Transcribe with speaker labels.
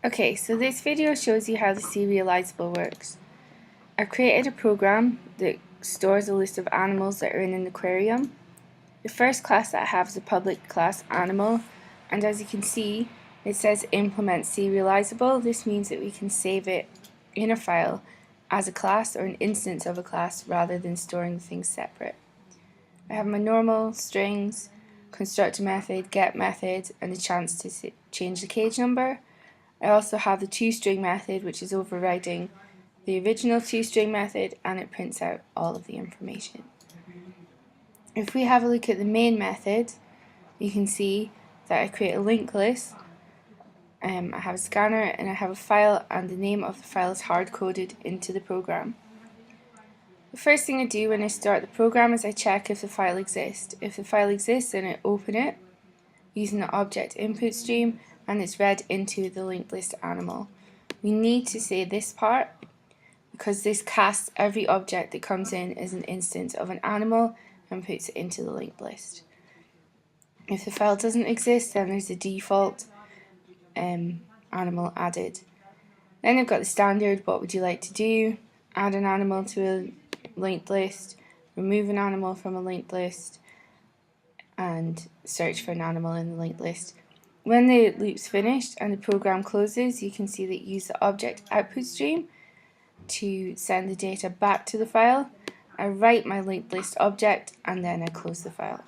Speaker 1: Okay, so this video shows you how the serializable works. I've created a program that stores a list of animals that are in an aquarium. The first class that I have is a public class animal, and as you can see it says implement serializable. This means that we can save it in a file as a class or an instance of a class rather than storing the things separate. I have my normal, strings, constructor method, get method, and a chance to change the cage number. I also have the toString method, which is overriding the original toString method, and it prints out all of the information. If we have a look at the main method, you can see that I create a linked list. I have a scanner and I have a file, and the name of the file is hard-coded into the program. The first thing I do when I start the program is I check if the file exists. If the file exists, then I open it using the object input stream, and it's read into the linked list animal. We need to say this part because this casts every object that comes in as an instance of an animal and puts it into the linked list. If the file doesn't exist, then there's a default animal added. Then I've got the standard, what would you like to do, add an animal to a linked list, remove an animal from a linked list, and search for an animal in the linked list. When the loop's finished and the program closes, you can see that you use the object output stream to send the data back to the file. I write my linked list object and then I close the file.